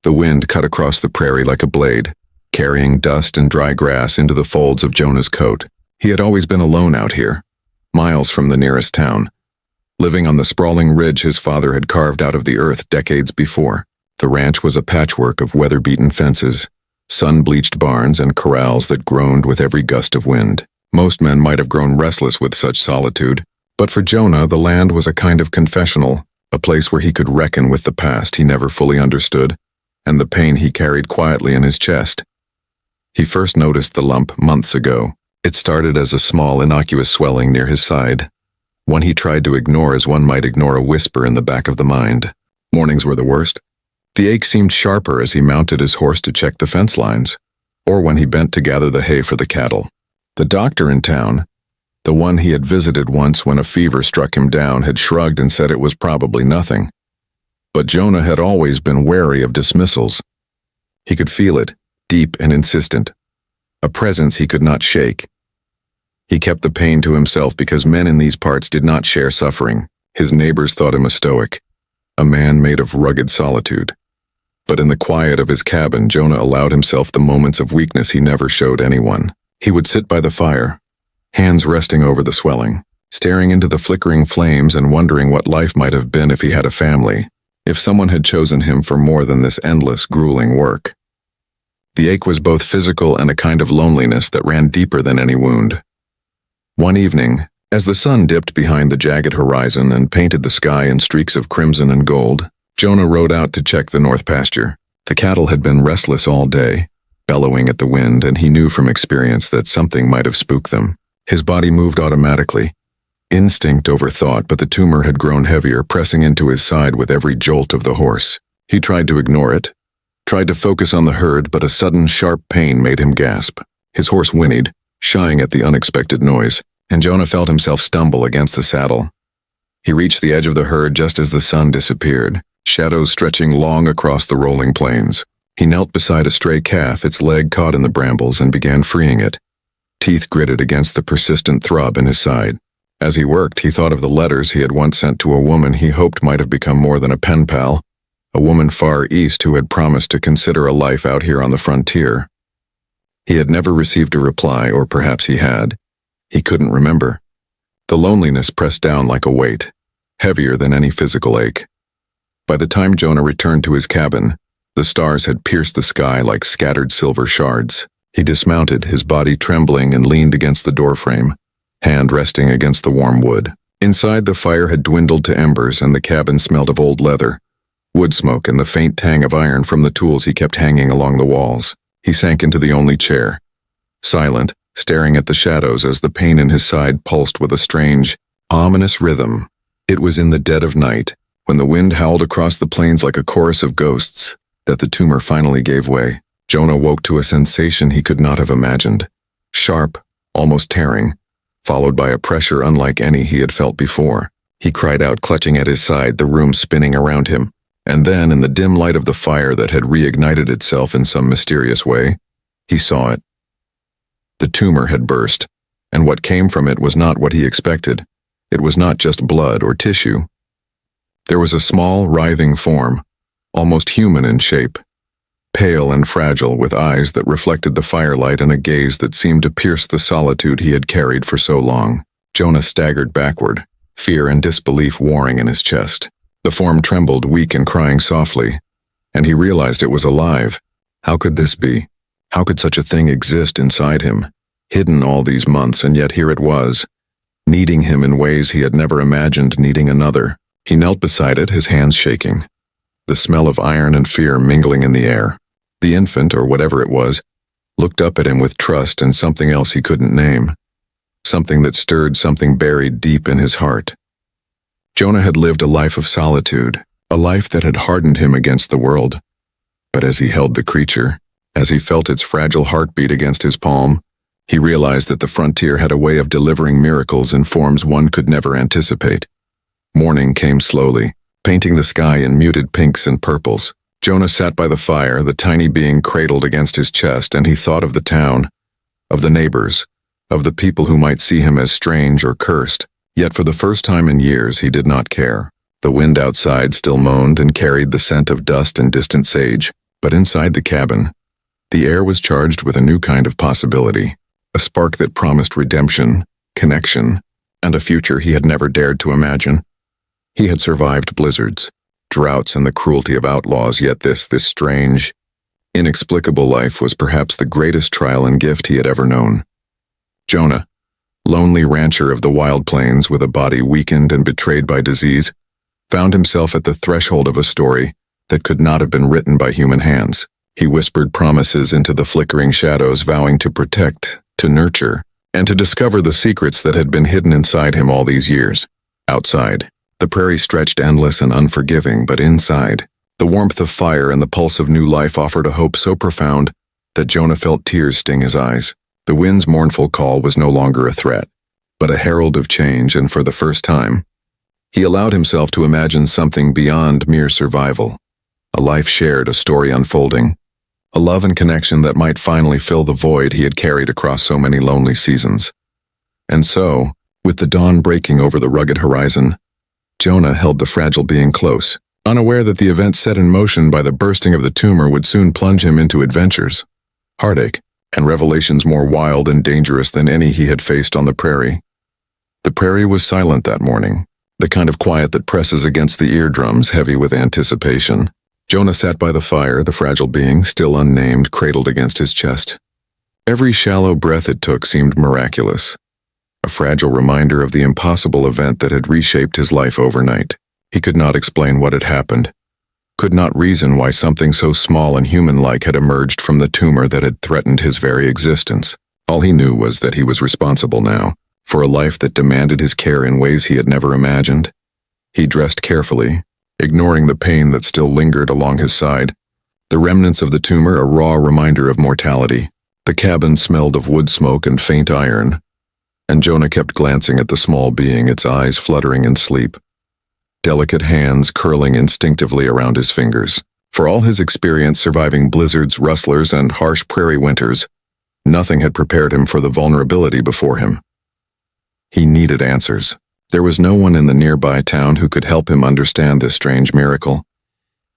The wind cut across the prairie like a blade, carrying dust and dry grass into the folds of Jonah's coat. He had always been alone out here, miles from the nearest town, living on the sprawling ridge his father had carved out of the earth decades before. The ranch was a patchwork of weather-beaten fences, sun-bleached barns, and corrals that groaned with every gust of wind. Most men might have grown restless with such solitude, but for Jonah the land was a kind of confessional, a place where he could reckon with the past he never fully understood, and the pain he carried quietly in his chest. He first noticed the lump months ago. It started as a small, innocuous swelling near his side, one he tried to ignore as one might ignore a whisper in the back of the mind. Mornings were the worst. The ache seemed sharper as he mounted his horse to check the fence lines, or when he bent to gather the hay for the cattle. The doctor in town, the one he had visited once when a fever struck him down, had shrugged and said it was probably nothing. But Jonah had always been wary of dismissals. He could feel it, deep and insistent, a presence he could not shake. He kept the pain to himself because men in these parts did not share suffering. His neighbors thought him a stoic, a man made of rugged solitude. But in the quiet of his cabin, Jonah allowed himself the moments of weakness he never showed anyone. He would sit by the fire, hands resting over the swelling, staring into the flickering flames and wondering what life might have been if he had a family, if someone had chosen him for more than this endless, grueling work. The ache was both physical and a kind of loneliness that ran deeper than any wound. One evening, as the sun dipped behind the jagged horizon and painted the sky in streaks of crimson and gold, Jonah rode out to check the north pasture. The cattle had been restless all day, bellowing at the wind, and he knew from experience that something might have spooked them. His body moved automatically, instinct over thought, but the tumor had grown heavier, pressing into his side with every jolt of the horse. He tried to ignore it, tried to focus on the herd, but a sudden sharp pain made him gasp. His horse whinnied, shying at the unexpected noise, and Jonah felt himself stumble against the saddle. He reached the edge of the herd just as the sun disappeared, shadows stretching long across the rolling plains. He knelt beside a stray calf, its leg caught in the brambles, and began freeing it. Teeth gritted against the persistent throb in his side. As he worked, he thought of the letters he had once sent to a woman he hoped might have become more than a pen pal, a woman far east who had promised to consider a life out here on the frontier. He had never received a reply, or perhaps he had. He couldn't remember. The loneliness pressed down like a weight, heavier than any physical ache. By the time Jonah returned to his cabin, the stars had pierced the sky like scattered silver shards. He dismounted, his body trembling, and leaned against the doorframe, hand resting against the warm wood. Inside, the fire had dwindled to embers, and the cabin smelled of old leather, wood smoke, and the faint tang of iron from the tools he kept hanging along the walls. He sank into the only chair, silent, staring at the shadows as the pain in his side pulsed with a strange, ominous rhythm. It was in the dead of night, when the wind howled across the plains like a chorus of ghosts, that the tumor finally gave way. Jonah woke to a sensation he could not have imagined, sharp, almost tearing, followed by a pressure unlike any he had felt before. He cried out, clutching at his side, the room spinning around him, and then, in the dim light of the fire that had reignited itself in some mysterious way, he saw it. The tumor had burst, and what came from it was not what he expected. It was not just blood or tissue. There was a small, writhing form, almost human in shape, pale and fragile, with eyes that reflected the firelight and a gaze that seemed to pierce the solitude he had carried for so long. Jonah staggered backward, fear and disbelief warring in his chest. The form trembled, weak and crying softly, and he realized it was alive. How could this be? How could such a thing exist inside him, hidden all these months, and yet here it was, needing him in ways he had never imagined needing another? He knelt beside it, his hands shaking, the smell of iron and fear mingling in the air. The infant, or whatever it was, looked up at him with trust and something else he couldn't name, something that stirred something buried deep in his heart. Jonah had lived a life of solitude, a life that had hardened him against the world. But as he held the creature, as he felt its fragile heartbeat against his palm, he realized that the frontier had a way of delivering miracles in forms one could never anticipate. Morning came slowly, painting the sky in muted pinks and purples. Jonah sat by the fire, the tiny being cradled against his chest, and he thought of the town, of the neighbors, of the people who might see him as strange or cursed. Yet for the first time in years he did not care. The wind outside still moaned and carried the scent of dust and distant sage. But inside the cabin, the air was charged with a new kind of possibility, a spark that promised redemption, connection, and a future he had never dared to imagine. He had survived blizzards, droughts, and the cruelty of outlaws, yet this strange, inexplicable life was perhaps the greatest trial and gift he had ever known. Jonah, lonely rancher of the wild plains with a body weakened and betrayed by disease, found himself at the threshold of a story that could not have been written by human hands. He whispered promises into the flickering shadows, vowing to protect, to nurture, and to discover the secrets that had been hidden inside him all these years. Outside, the prairie stretched endless and unforgiving, but inside, the warmth of fire and the pulse of new life offered a hope so profound that Jonah felt tears sting his eyes. The wind's mournful call was no longer a threat, but a herald of change, and for the first time, he allowed himself to imagine something beyond mere survival. A life shared, a story unfolding, a love and connection that might finally fill the void he had carried across so many lonely seasons. And so, with the dawn breaking over the rugged horizon, Jonah held the fragile being close, unaware that the event set in motion by the bursting of the tumor would soon plunge him into adventures, heartache, and revelations more wild and dangerous than any he had faced on the prairie. The prairie was silent that morning, the kind of quiet that presses against the eardrums, heavy with anticipation. Jonah sat by the fire, the fragile being, still unnamed, cradled against his chest. Every shallow breath it took seemed miraculous, a fragile reminder of the impossible event that had reshaped his life overnight. He could not explain what had happened, could not reason why something so small and human-like had emerged from the tumor that had threatened his very existence. All he knew was that he was responsible now, for a life that demanded his care in ways he had never imagined. He dressed carefully, ignoring the pain that still lingered along his side. The remnants of the tumor a raw reminder of mortality. The cabin smelled of wood smoke and faint iron, and Jonah kept glancing at the small being, its eyes fluttering in sleep, delicate hands curling instinctively around his fingers. For all his experience surviving blizzards, rustlers, and harsh prairie winters, nothing had prepared him for the vulnerability before him. He needed answers. There was no one in the nearby town who could help him understand this strange miracle.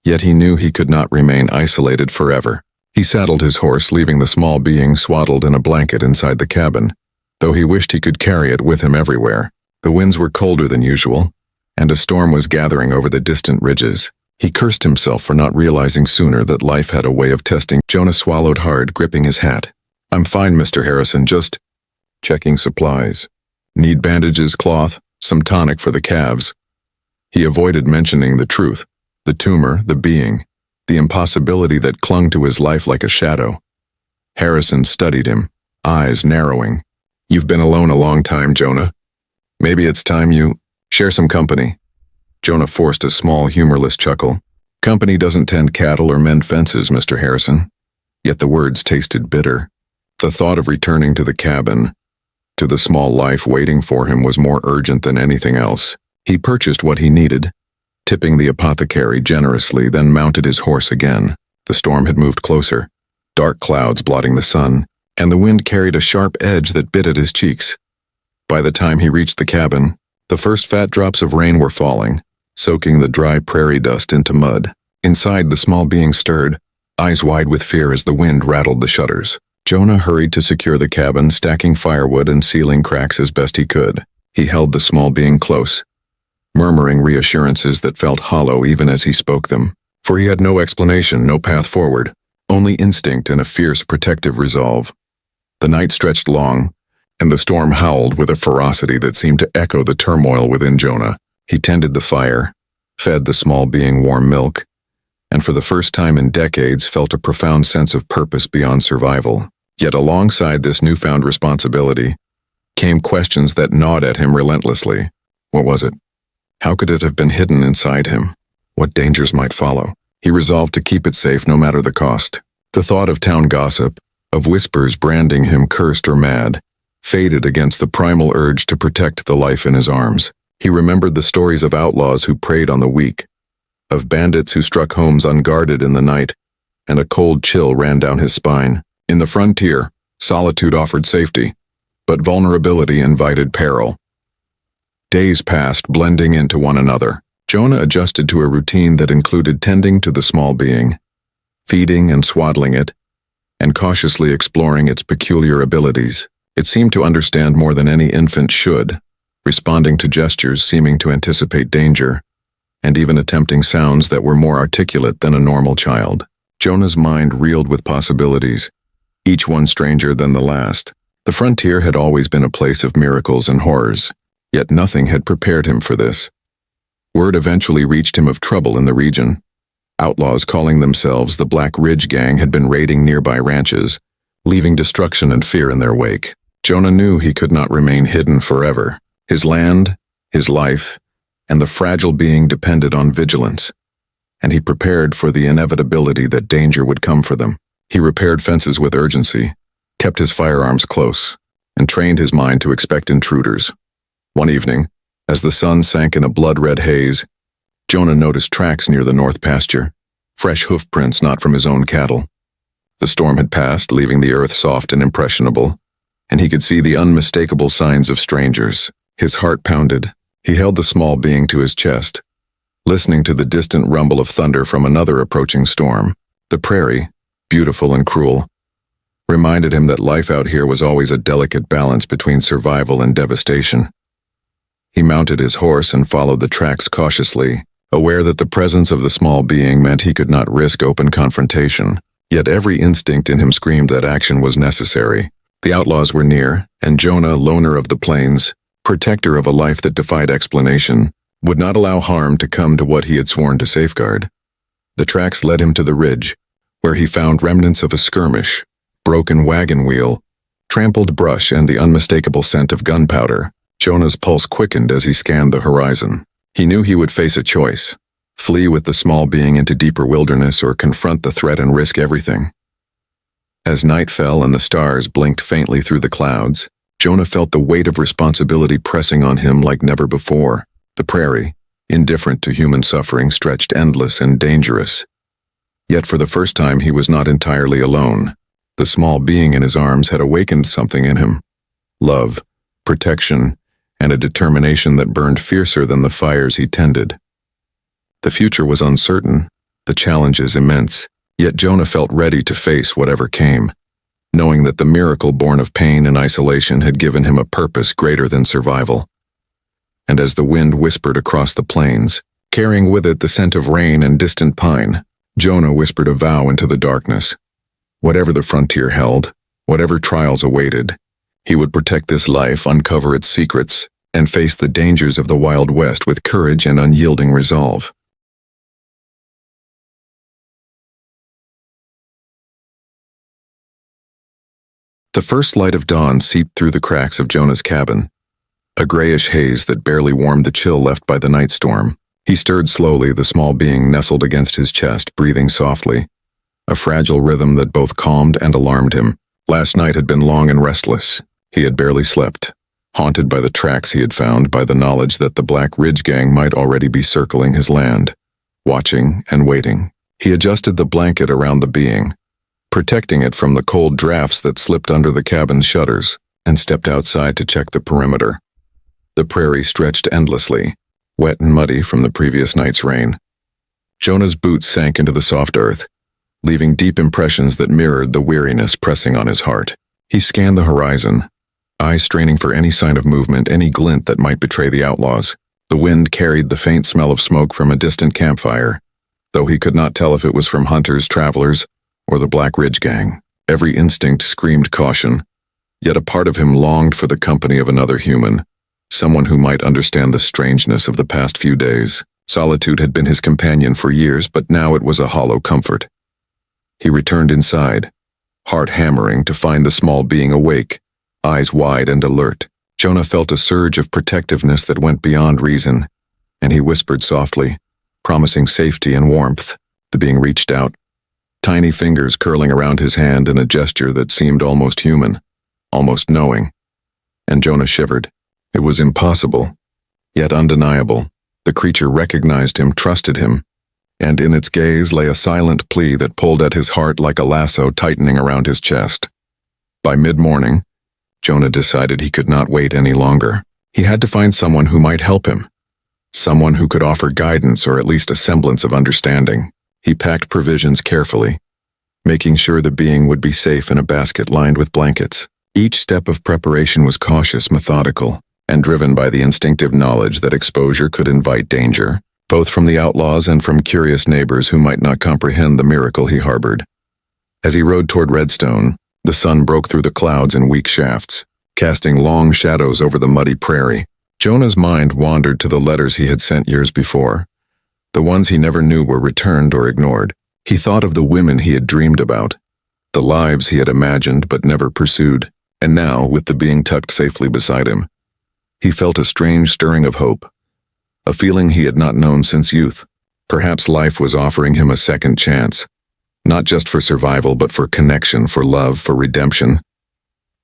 Yet he knew he could not remain isolated forever. He saddled his horse, leaving the small being swaddled in a blanket inside the cabin, though he wished he could carry it with him everywhere. The winds were colder than usual, and a storm was gathering over the distant ridges. He cursed himself for not realizing sooner that life had a way of testing. Jonah swallowed hard, gripping his hat. "I'm fine, Mr. Harrison, just checking supplies. Need bandages, cloth, some tonic for the calves." He avoided mentioning the truth, the tumor, the being, the impossibility that clung to his life like a shadow. Harrison studied him, eyes narrowing. "You've been alone a long time, Jonah. Maybe it's time you share some company." Jonah forced a small, humorless chuckle. "Company doesn't tend cattle or mend fences, Mr. Harrison." Yet the words tasted bitter. The thought of returning to the cabin, to the small life waiting for him, was more urgent than anything else. He purchased what he needed, tipping the apothecary generously, then mounted his horse again. The storm had moved closer, dark clouds blotting the sun, and the wind carried a sharp edge that bit at his cheeks. By the time he reached the cabin, the first fat drops of rain were falling, soaking the dry prairie dust into mud. Inside, the small being stirred, eyes wide with fear as the wind rattled the shutters. Jonah hurried to secure the cabin, stacking firewood and sealing cracks as best he could. He held the small being close, murmuring reassurances that felt hollow even as he spoke them. For he had no explanation, no path forward, only instinct and a fierce protective resolve. The night stretched long, and the storm howled with a ferocity that seemed to echo the turmoil within Jonah. He tended the fire, fed the small being warm milk, and for the first time in decades felt a profound sense of purpose beyond survival. Yet alongside this newfound responsibility came questions that gnawed at him relentlessly. What was it? How could it have been hidden inside him? What dangers might follow? He resolved to keep it safe no matter the cost. The thought of town gossip, of whispers branding him cursed or mad, faded against the primal urge to protect the life in his arms. He remembered the stories of outlaws who preyed on the weak, of bandits who struck homes unguarded in the night, and a cold chill ran down his spine. In the frontier, solitude offered safety, but vulnerability invited peril. Days passed, blending into one another. Jonah adjusted to a routine that included tending to the small being, feeding and swaddling it, and cautiously exploring its peculiar abilities. It seemed to understand more than any infant should, responding to gestures seeming to anticipate danger, and even attempting sounds that were more articulate than a normal child. Jonah's mind reeled with possibilities, each one stranger than the last. The frontier had always been a place of miracles and horrors, yet nothing had prepared him for this. Word eventually reached him of trouble in the region. Outlaws calling themselves the Black Ridge Gang had been raiding nearby ranches, leaving destruction and fear in their wake. Jonah knew he could not remain hidden forever. His land, his life, and the fragile being depended on vigilance, and he prepared for the inevitability that danger would come for them. He repaired fences with urgency, kept his firearms close, and trained his mind to expect intruders. One evening, as the sun sank in a blood-red haze, Jonah noticed tracks near the north pasture, fresh hoof prints not from his own cattle. The storm had passed, leaving the earth soft and impressionable, and he could see the unmistakable signs of strangers. His heart pounded. He held the small being to his chest, listening to the distant rumble of thunder from another approaching storm. The prairie, beautiful and cruel, reminded him that life out here was always a delicate balance between survival and devastation. He mounted his horse and followed the tracks cautiously, aware that the presence of the small being meant he could not risk open confrontation. Yet every instinct in him screamed that action was necessary. The outlaws were near, and Jonah, loner of the plains, protector of a life that defied explanation, would not allow harm to come to what he had sworn to safeguard. The tracks led him to the ridge, where he found remnants of a skirmish, broken wagon wheel, trampled brush, and the unmistakable scent of gunpowder. Jonah's pulse quickened as he scanned the horizon. He knew he would face a choice: flee with the small being into deeper wilderness or confront the threat and risk everything. As night fell and the stars blinked faintly through the clouds, Jonah felt the weight of responsibility pressing on him like never before. The prairie, indifferent to human suffering, stretched endless and dangerous. Yet for the first time he was not entirely alone. The small being in his arms had awakened something in him: love, protection, and a determination that burned fiercer than the fires he tended. The future was uncertain, the challenges immense, yet Jonah felt ready to face whatever came, knowing that the miracle born of pain and isolation had given him a purpose greater than survival. And as the wind whispered across the plains, carrying with it the scent of rain and distant pine, Jonah whispered a vow into the darkness. Whatever the frontier held, whatever trials awaited, he would protect this life, uncover its secrets, and face the dangers of the Wild West with courage and unyielding resolve. The first light of dawn seeped through the cracks of Jonah's cabin, a grayish haze that barely warmed the chill left by the night storm. He stirred slowly, the small being nestled against his chest, breathing softly, a fragile rhythm that both calmed and alarmed him. Last night had been long and restless. He had barely slept, haunted by the tracks he had found, by the knowledge that the Black Ridge Gang might already be circling his land, watching and waiting. He adjusted the blanket around the being, protecting it from the cold drafts that slipped under the cabin's shutters, and stepped outside to check the perimeter. The prairie stretched endlessly, wet and muddy from the previous night's rain. Jonah's boots sank into the soft earth, leaving deep impressions that mirrored the weariness pressing on his heart. He scanned the horizon, eyes straining for any sign of movement, any glint that might betray the outlaws. The wind carried the faint smell of smoke from a distant campfire, though he could not tell if it was from hunters, travelers, or the Black Ridge Gang. Every instinct screamed caution, yet a part of him longed for the company of another human, someone who might understand the strangeness of the past few days. Solitude had been his companion for years, but now it was a hollow comfort. He returned inside, heart hammering, to find the small being awake, eyes wide and alert. Jonah felt a surge of protectiveness that went beyond reason, and he whispered softly, promising safety and warmth. The being reached out, tiny fingers curling around his hand in a gesture that seemed almost human, almost knowing. And Jonah shivered. It was impossible, yet undeniable. The creature recognized him, trusted him, and in its gaze lay a silent plea that pulled at his heart like a lasso tightening around his chest. By mid-morning, Jonah decided he could not wait any longer. He had to find someone who might help him, someone who could offer guidance or at least a semblance of understanding. He packed provisions carefully, making sure the being would be safe in a basket lined with blankets. Each step of preparation was cautious, methodical, and driven by the instinctive knowledge that exposure could invite danger, both from the outlaws and from curious neighbors who might not comprehend the miracle he harbored. As he rode toward Redstone, the sun broke through the clouds in weak shafts, casting long shadows over the muddy prairie. Jonah's mind wandered to the letters he had sent years before. The ones he never knew were returned or ignored. He thought of the women he had dreamed about, the lives he had imagined but never pursued, and now, with the being tucked safely beside him, he felt a strange stirring of hope, a feeling he had not known since youth. Perhaps life was offering him a second chance, not just for survival but for connection, for love, for redemption.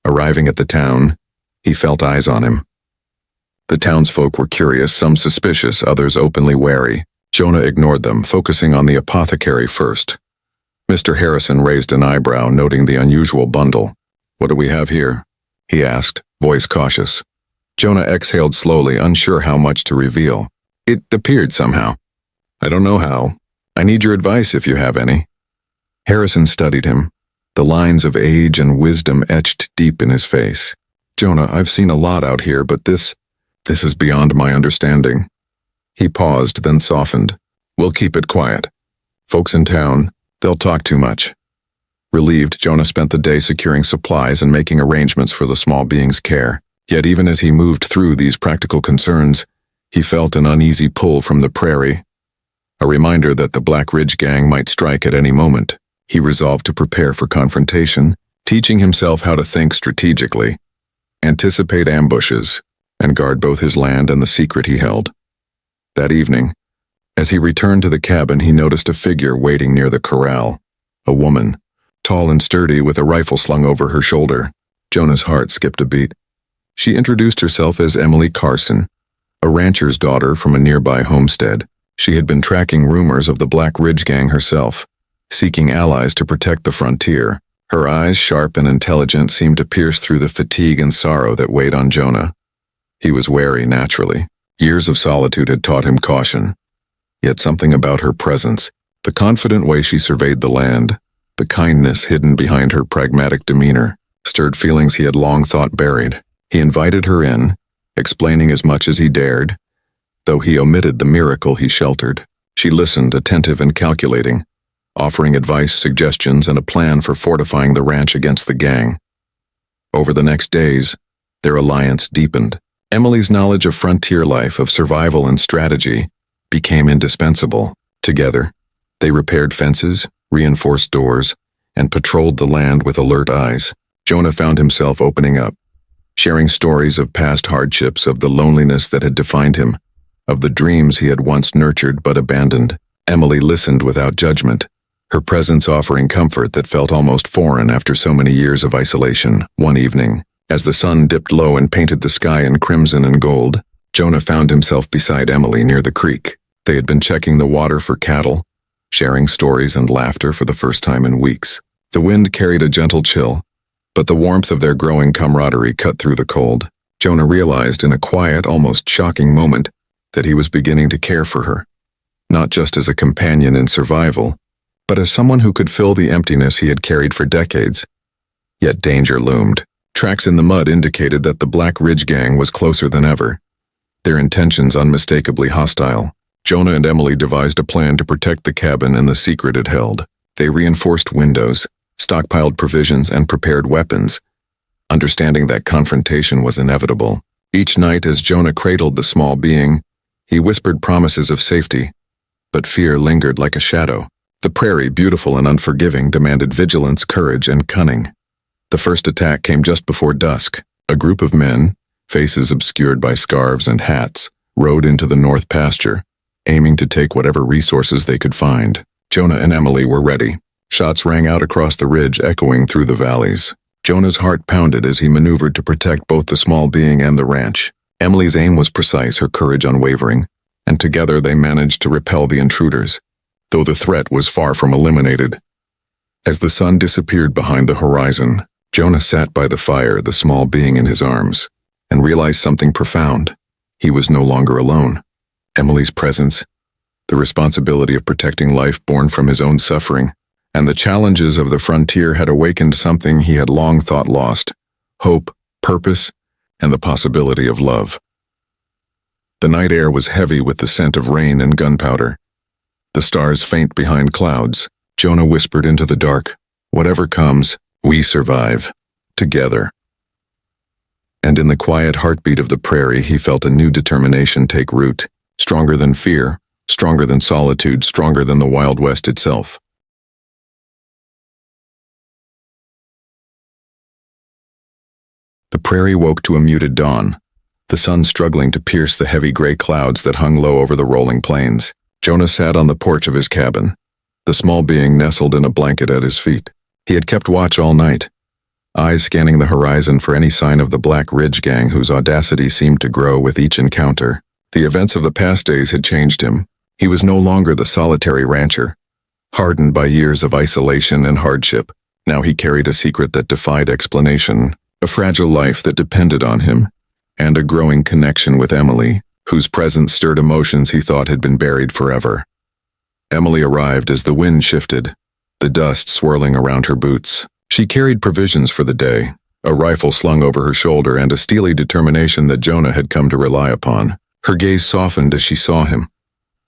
Arriving at the town, he felt eyes on him. The townsfolk were curious, some suspicious, others openly wary. Jonah ignored them, focusing on the apothecary first. Mr. Harrison raised an eyebrow, noting the unusual bundle. "What do we have here?" he asked, voice cautious. Jonah exhaled slowly, unsure how much to reveal. "It appeared somehow. I don't know how. I need your advice if you have any." Harrison studied him, the lines of age and wisdom etched deep in his face. "Jonah, I've seen a lot out here, but this is beyond my understanding." He paused, then softened. "We'll keep it quiet. Folks in town, they'll talk too much." Relieved, Jonah spent the day securing supplies and making arrangements for the small being's care. Yet even as he moved through these practical concerns, he felt an uneasy pull from the prairie, a reminder that the Black Ridge gang might strike at any moment. He resolved to prepare for confrontation, teaching himself how to think strategically, anticipate ambushes, and guard both his land and the secret he held. That evening, as he returned to the cabin, he noticed a figure waiting near the corral. A woman, tall and sturdy, with a rifle slung over her shoulder. Jonah's heart skipped a beat. She introduced herself as Emily Carson, a rancher's daughter from a nearby homestead. She had been tracking rumors of the Black Ridge gang herself, seeking allies to protect the frontier. Her eyes, sharp and intelligent, seemed to pierce through the fatigue and sorrow that weighed on Jonah. He was wary, naturally. Years of solitude had taught him caution. Yet something about her presence, the confident way she surveyed the land, the kindness hidden behind her pragmatic demeanor, stirred feelings he had long thought buried. He invited her in, explaining as much as he dared, though he omitted the miracle he sheltered. She listened, attentive and calculating, offering advice, suggestions, and a plan for fortifying the ranch against the gang. Over the next days, their alliance deepened. Emily's knowledge of frontier life, of survival and strategy, became indispensable. Together, they repaired fences, reinforced doors, and patrolled the land with alert eyes. Jonah found himself opening up, sharing stories of past hardships, of the loneliness that had defined him, of the dreams he had once nurtured but abandoned. Emily listened without judgment, her presence offering comfort that felt almost foreign after so many years of isolation. One evening, as the sun dipped low and painted the sky in crimson and gold, Jonah found himself beside Emily near the creek. They had been checking the water for cattle, sharing stories and laughter for the first time in weeks. The wind carried a gentle chill, but the warmth of their growing camaraderie cut through the cold. Jonah realized in a quiet, almost shocking moment that he was beginning to care for her, not just as a companion in survival, but as someone who could fill the emptiness he had carried for decades. Yet danger loomed. Tracks in the mud indicated that the Black Ridge gang was closer than ever, their intentions unmistakably hostile. Jonah and Emily devised a plan to protect the cabin and the secret it held. They reinforced windows, stockpiled provisions, and prepared weapons, understanding that confrontation was inevitable. Each night as Jonah cradled the small being, he whispered promises of safety, but fear lingered like a shadow. The prairie, beautiful and unforgiving, demanded vigilance, courage, and cunning. The first attack came just before dusk. A group of men, faces obscured by scarves and hats, rode into the north pasture, aiming to take whatever resources they could find. Jonah and Emily were ready. Shots rang out across the ridge, echoing through the valleys. Jonah's heart pounded as he maneuvered to protect both the small being and the ranch. Emily's aim was precise, her courage unwavering, and together they managed to repel the intruders, though the threat was far from eliminated. As the sun disappeared behind the horizon, Jonah sat by the fire, the small being in his arms, and realized something profound. He was no longer alone. Emily's presence, the responsibility of protecting life born from his own suffering, and the challenges of the frontier had awakened something he had long thought lost: hope, purpose, and the possibility of love. The night air was heavy with the scent of rain and gunpowder. The stars faint behind clouds. Jonah whispered into the dark, "Whatever comes, we survive. Together." And in the quiet heartbeat of the prairie, he felt a new determination take root, stronger than fear, stronger than solitude, stronger than the Wild West itself. The prairie woke to a muted dawn, the sun struggling to pierce the heavy gray clouds that hung low over the rolling plains. Jonah sat on the porch of his cabin, the small being nestled in a blanket at his feet. He had kept watch all night, eyes scanning the horizon for any sign of the Black Ridge gang whose audacity seemed to grow with each encounter. The events of the past days had changed him. He was no longer the solitary rancher, hardened by years of isolation and hardship. Now he carried a secret that defied explanation, a fragile life that depended on him, and a growing connection with Emily, whose presence stirred emotions he thought had been buried forever. Emily arrived as the wind shifted, the dust swirling around her boots. She carried provisions for the day, a rifle slung over her shoulder and a steely determination that Jonah had come to rely upon. Her gaze softened as she saw him,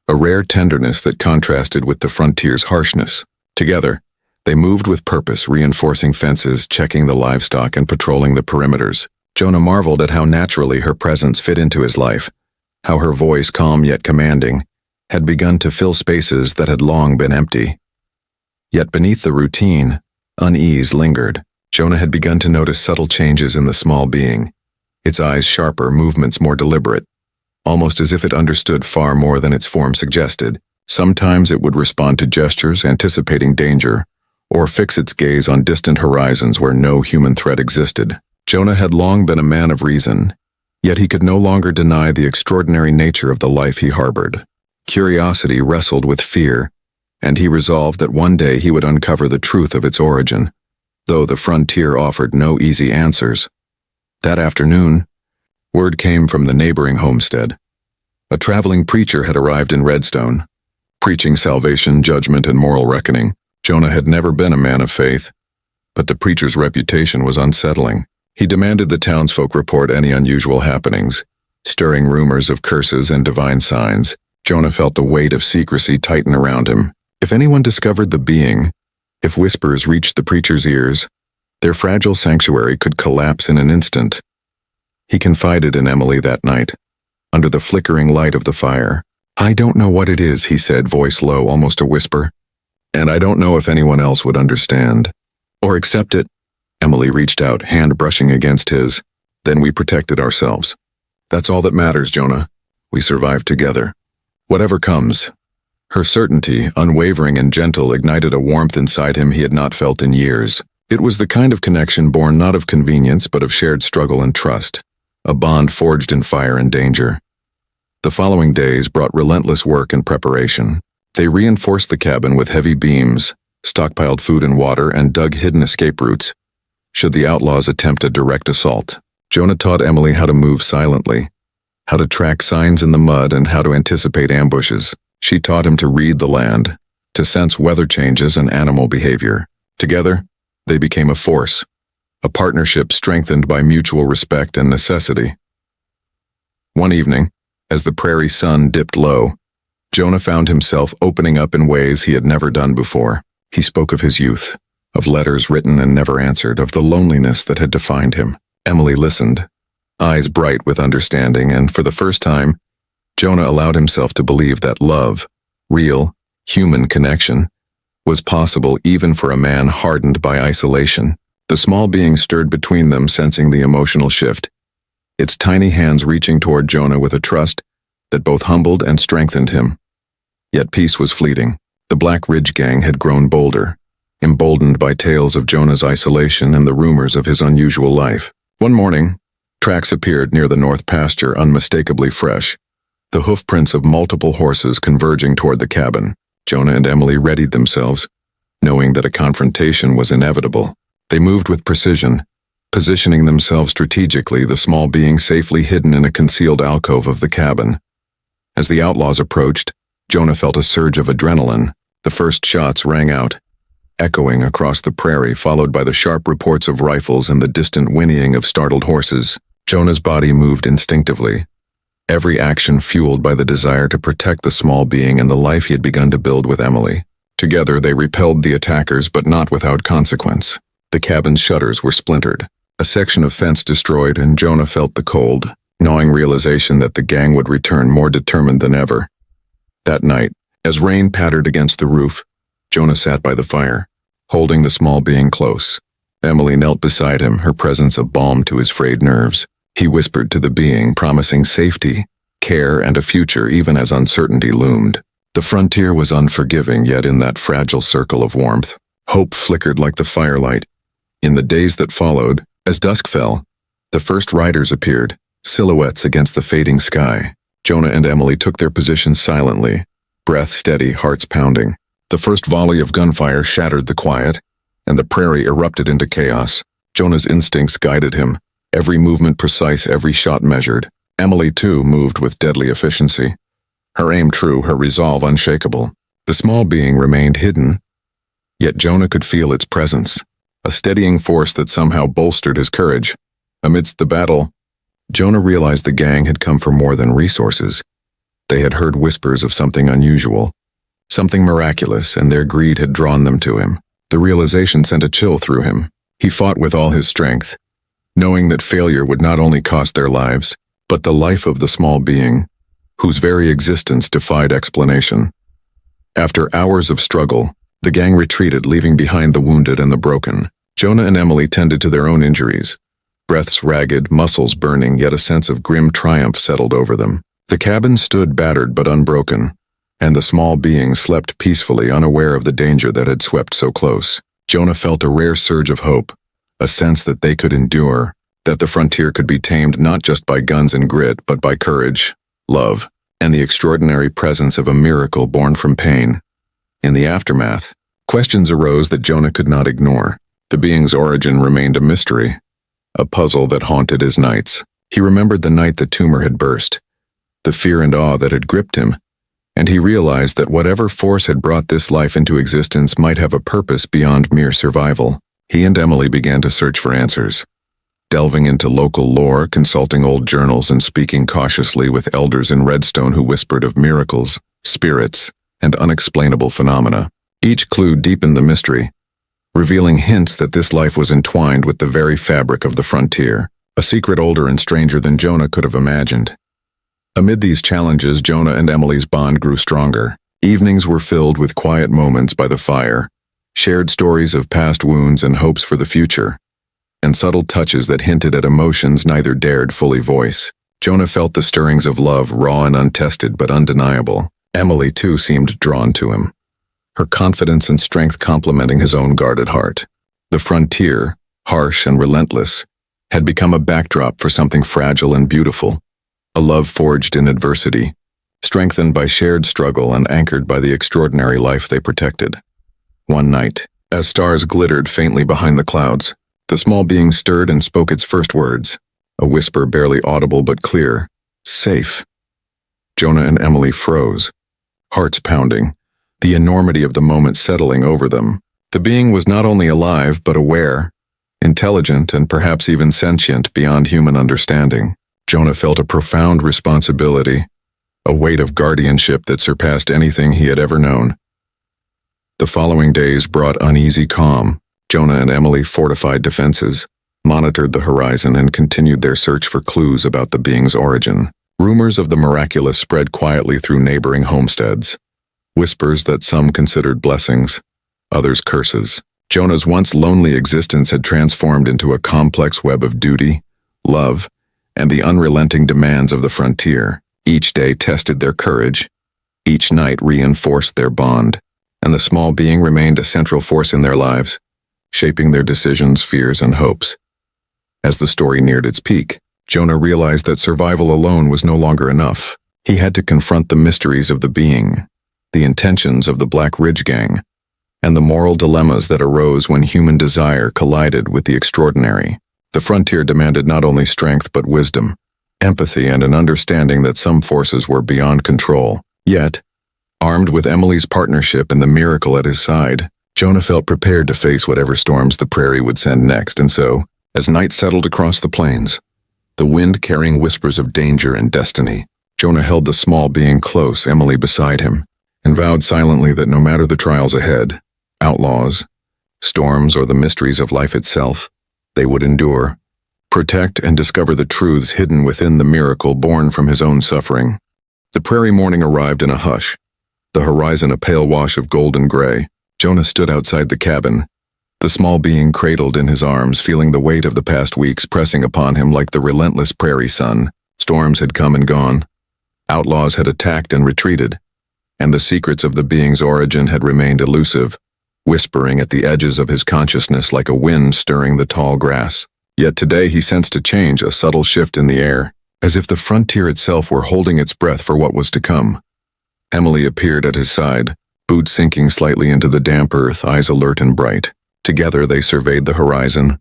a rare tenderness that contrasted with the frontier's harshness. Together, they moved with purpose, reinforcing fences, checking the livestock, and patrolling the perimeters. Jonah marveled at how naturally her presence fit into his life, how her voice, calm yet commanding, had begun to fill spaces that had long been empty. Yet beneath the routine, unease lingered. Jonah had begun to notice subtle changes in the small being, its eyes sharper, movements more deliberate, almost as if it understood far more than its form suggested. Sometimes it would respond to gestures, anticipating danger, or fix its gaze on distant horizons where no human threat existed. Jonah had long been a man of reason, yet he could no longer deny the extraordinary nature of the life he harbored. Curiosity wrestled with fear, and he resolved that one day he would uncover the truth of its origin, though the frontier offered no easy answers. That afternoon, word came from the neighboring homestead. A traveling preacher had arrived in Redstone, preaching salvation, judgment, and moral reckoning. Jonah had never been a man of faith, but the preacher's reputation was unsettling. He demanded the townsfolk report any unusual happenings, stirring rumors of curses and divine signs. Jonah felt the weight of secrecy tighten around him. If anyone discovered the being, if whispers reached the preacher's ears, their fragile sanctuary could collapse in an instant. He confided in Emily that night, under the flickering light of the fire. "I don't know what it is," he said, voice low, almost a whisper. "And I don't know if anyone else would understand. Or accept it." Emily reached out, hand brushing against his. "Then we protected ourselves. That's all that matters, Jonah. We survived together. Whatever comes." Her certainty, unwavering and gentle, ignited a warmth inside him he had not felt in years. It was the kind of connection born not of convenience but of shared struggle and trust, a bond forged in fire and danger. The following days brought relentless work and preparation. They reinforced the cabin with heavy beams, stockpiled food and water, and dug hidden escape routes, should the outlaws attempt a direct assault. Jonah taught Emily how to move silently, how to track signs in the mud, and how to anticipate ambushes. She taught him to read the land, to sense weather changes and animal behavior. Together, they became a force, a partnership strengthened by mutual respect and necessity. One evening, as the prairie sun dipped low, Jonah found himself opening up in ways he had never done before. He spoke of his youth, of letters written and never answered, of the loneliness that had defined him. Emily listened, eyes bright with understanding, and for the first time, Jonah allowed himself to believe that love, real, human connection, was possible even for a man hardened by isolation. The small being stirred between them, sensing the emotional shift, its tiny hands reaching toward Jonah with a trust that both humbled and strengthened him. Yet peace was fleeting. The Black Ridge gang had grown bolder, emboldened by tales of Jonah's isolation and the rumors of his unusual life. One morning, tracks appeared near the north pasture, unmistakably fresh, the hoofprints of multiple horses converging toward the cabin. Jonah and Emily readied themselves, knowing that a confrontation was inevitable. They moved with precision, positioning themselves strategically, the small being safely hidden in a concealed alcove of the cabin. As the outlaws approached, Jonah felt a surge of adrenaline. The first shots rang out, echoing across the prairie, followed by the sharp reports of rifles and the distant whinnying of startled horses. Jonah's body moved instinctively, every action fueled by the desire to protect the small being and the life he had begun to build with Emily. Together they repelled the attackers, but not without consequence. The cabin's shutters were splintered, a section of fence destroyed, and Jonah felt the cold, gnawing realization that the gang would return more determined than ever. That night, as rain pattered against the roof, Jonah sat by the fire, holding the small being close. Emily knelt beside him, her presence a balm to his frayed nerves. He whispered to the being, promising safety, care, and a future even as uncertainty loomed. The frontier was unforgiving, yet in that fragile circle of warmth, hope flickered like the firelight. In the days that followed, as dusk fell, the first riders appeared, silhouettes against the fading sky. Jonah and Emily took their positions silently, breath steady, hearts pounding. The first volley of gunfire shattered the quiet, and the prairie erupted into chaos. Jonah's instincts guided him, every movement precise, every shot measured. Emily, too, moved with deadly efficiency, her aim true, her resolve unshakable. The small being remained hidden, yet Jonah could feel its presence, a steadying force that somehow bolstered his courage. Amidst the battle, Jonah realized the gang had come for more than resources. They had heard whispers of something unusual, something miraculous, and their greed had drawn them to him. The realization sent a chill through him. He fought with all his strength, knowing that failure would not only cost their lives, but the life of the small being, whose very existence defied explanation. After hours of struggle, the gang retreated, leaving behind the wounded and the broken. Jonah and Emily tended to their own injuries, breaths ragged, muscles burning, yet a sense of grim triumph settled over them. The cabin stood battered but unbroken, and the small being slept peacefully, unaware of the danger that had swept so close. Jonah felt a rare surge of hope, a sense that they could endure, that the frontier could be tamed not just by guns and grit, but by courage, love, and the extraordinary presence of a miracle born from pain. In the aftermath, questions arose that Jonah could not ignore. The being's origin remained a mystery, a puzzle that haunted his nights. He remembered the night the tumor had burst, the fear and awe that had gripped him, and he realized that whatever force had brought this life into existence might have a purpose beyond mere survival. He and Emily began to search for answers, delving into local lore, consulting old journals, and speaking cautiously with elders in Redstone who whispered of miracles, spirits, and unexplainable phenomena. Each clue deepened the mystery, revealing hints that this life was entwined with the very fabric of the frontier, a secret older and stranger than Jonah could have imagined. Amid these challenges, Jonah and Emily's bond grew stronger. Evenings were filled with quiet moments by the fire, shared stories of past wounds and hopes for the future, and subtle touches that hinted at emotions neither dared fully voice. Jonah felt the stirrings of love, raw and untested but undeniable. Emily, too, seemed drawn to him, her confidence and strength complementing his own guarded heart. The frontier, harsh and relentless, had become a backdrop for something fragile and beautiful, a love forged in adversity, strengthened by shared struggle and anchored by the extraordinary life they protected. One night, as stars glittered faintly behind the clouds, the small being stirred and spoke its first words, a whisper barely audible but clear, "Safe." Jonah and Emily froze, hearts pounding, the enormity of the moment settling over them. The being was not only alive but aware, intelligent, and perhaps even sentient beyond human understanding. Jonah felt a profound responsibility, a weight of guardianship that surpassed anything he had ever known. The following days brought uneasy calm. Jonah and Emily fortified defenses, monitored the horizon, and continued their search for clues about the being's origin. Rumors of the miraculous spread quietly through neighboring homesteads, whispers that some considered blessings, others curses. Jonah's once lonely existence had transformed into a complex web of duty, love, and the unrelenting demands of the frontier. Each day tested their courage, each night reinforced their bond, and the small being remained a central force in their lives, shaping their decisions, fears, and hopes. As the story neared its peak, Jonah realized that survival alone was no longer enough. He had to confront the mysteries of the being, the intentions of the Black Ridge Gang, and the moral dilemmas that arose when human desire collided with the extraordinary. The frontier demanded not only strength but wisdom, empathy, and an understanding that some forces were beyond control. Yet, armed with Emily's partnership and the miracle at his side, Jonah felt prepared to face whatever storms the prairie would send next, and so, as night settled across the plains, the wind carrying whispers of danger and destiny, Jonah held the small being close, Emily beside him, and vowed silently that no matter the trials ahead, outlaws, storms, or the mysteries of life itself, they would endure, protect, and discover the truths hidden within the miracle born from his own suffering. The prairie morning arrived in a hush, the horizon a pale wash of golden gray. Jonah stood outside the cabin, the small being cradled in his arms, feeling the weight of the past weeks pressing upon him like the relentless prairie sun. Storms had come and gone. Outlaws had attacked and retreated, and the secrets of the being's origin had remained elusive, whispering at the edges of his consciousness like a wind stirring the tall grass. Yet today he sensed a change, a subtle shift in the air, as if the frontier itself were holding its breath for what was to come. Emily appeared at his side, boots sinking slightly into the damp earth, eyes alert and bright. Together they surveyed the horizon,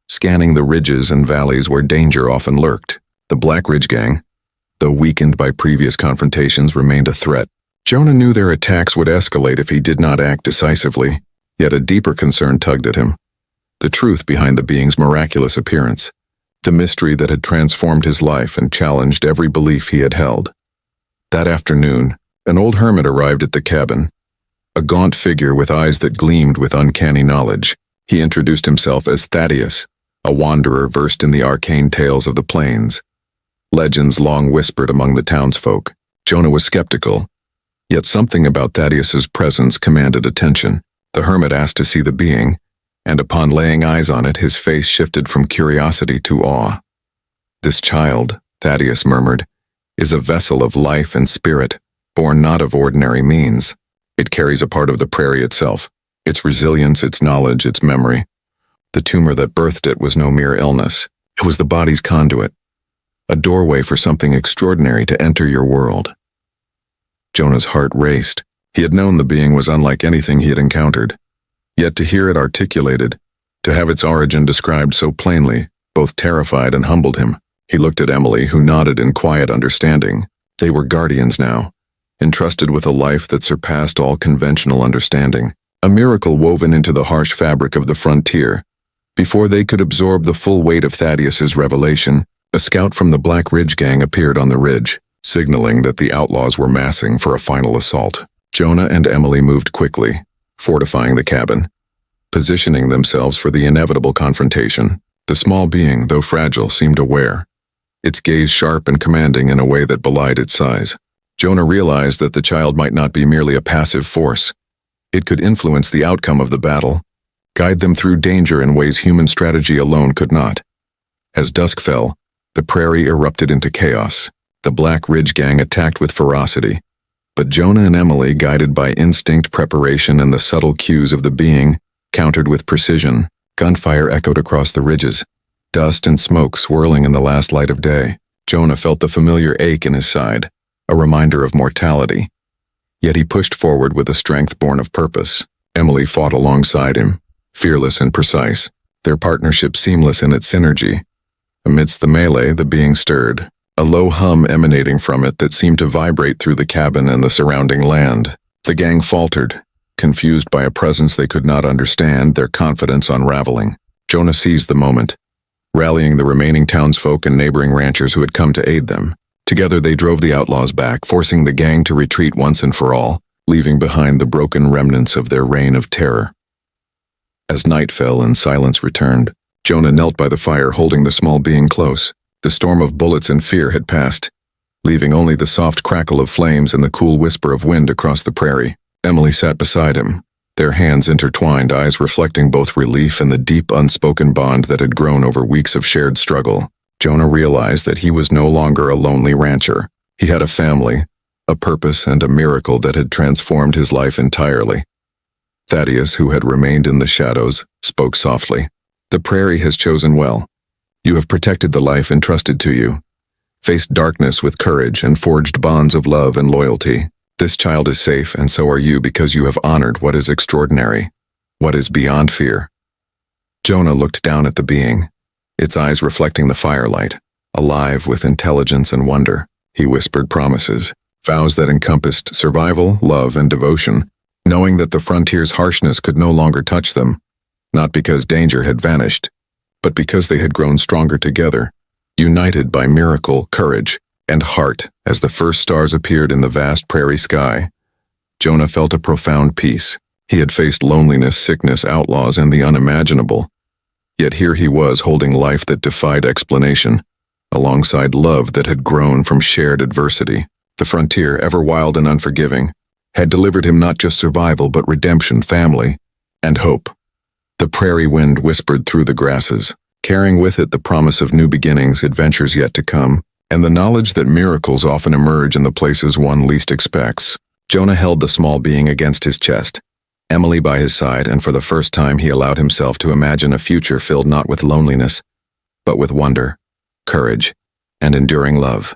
scanning the ridges and valleys where danger often lurked. The Black Ridge Gang, though weakened by previous confrontations, remained a threat. Jonah knew their attacks would escalate if he did not act decisively, yet a deeper concern tugged at him. The truth behind the being's miraculous appearance, the mystery that had transformed his life and challenged every belief he had held. That afternoon, an old hermit arrived at the cabin, a gaunt figure with eyes that gleamed with uncanny knowledge. He introduced himself as Thaddeus, a wanderer versed in the arcane tales of the plains, legends long whispered among the townsfolk. Jonah was skeptical, yet something about Thaddeus's presence commanded attention. The hermit asked to see the being, and upon laying eyes on it, his face shifted from curiosity to awe. "This child," Thaddeus murmured, "is a vessel of life and spirit, born not of ordinary means. It carries a part of the prairie itself, its resilience, its knowledge, its memory. The tumor that birthed it was no mere illness. It was the body's conduit, a doorway for something extraordinary to enter your world." Jonah's heart raced. He had known the being was unlike anything he had encountered. Yet to hear it articulated, to have its origin described so plainly, both terrified and humbled him. He looked at Emily, who nodded in quiet understanding. They were guardians now, entrusted with a life that surpassed all conventional understanding, a miracle woven into the harsh fabric of the frontier. Before they could absorb the full weight of Thaddeus's revelation, a scout from the Black Ridge Gang appeared on the ridge, signaling that the outlaws were massing for a final assault. Jonah and Emily moved quickly, fortifying the cabin, positioning themselves for the inevitable confrontation. The small being, though fragile, seemed aware, its gaze sharp and commanding in a way that belied its size. Jonah realized that the child might not be merely a passive force. It could influence the outcome of the battle, guide them through danger in ways human strategy alone could not. As dusk fell, the prairie erupted into chaos. The Black Ridge Gang attacked with ferocity, but Jonah and Emily, guided by instinct, preparation, and the subtle cues of the being, countered with precision. Gunfire echoed across the ridges, dust and smoke swirling in the last light of day. Jonah felt the familiar ache in his side, a reminder of mortality. Yet he pushed forward with a strength born of purpose. Emily fought alongside him, fearless and precise, their partnership seamless in its synergy. Amidst the melee, the being stirred, a low hum emanating from it that seemed to vibrate through the cabin and the surrounding land. The gang faltered, confused by a presence they could not understand, their confidence unraveling. Jonah seized the moment, rallying the remaining townsfolk and neighboring ranchers who had come to aid them. Together they drove the outlaws back, forcing the gang to retreat once and for all, leaving behind the broken remnants of their reign of terror. As night fell and silence returned, Jonah knelt by the fire, holding the small being close. The storm of bullets and fear had passed, leaving only the soft crackle of flames and the cool whisper of wind across the prairie. Emily sat beside him, their hands intertwined, eyes reflecting both relief and the deep unspoken bond that had grown over weeks of shared struggle. Jonah realized that he was no longer a lonely rancher. He had a family, a purpose, and a miracle that had transformed his life entirely. Thaddeus, who had remained in the shadows, spoke softly. "The prairie has chosen well. You have protected the life entrusted to you, faced darkness with courage, and forged bonds of love and loyalty. This child is safe, and so are you, because you have honored what is extraordinary, what is beyond fear." Jonah looked down at the being, its eyes reflecting the firelight, alive with intelligence and wonder. He whispered promises, vows that encompassed survival, love, and devotion. knowing that the frontier's harshness could no longer touch them, not because danger had vanished, but because they had grown stronger together, united by miracle, courage, and heart. As the first stars appeared in the vast prairie sky, Jonah felt a profound peace. He had faced loneliness, sickness, outlaws, and the unimaginable. Yet here he was holding life that defied explanation, alongside love that had grown from shared adversity. The frontier, ever wild and unforgiving, had delivered him not just survival but redemption, family, and hope. The prairie wind whispered through the grasses, carrying with it the promise of new beginnings, adventures yet to come, and the knowledge that miracles often emerge in the places one least expects. Jonah held the small being against his chest, Emily by his side, and for the first time he allowed himself to imagine a future filled not with loneliness, but with wonder, courage, and enduring love.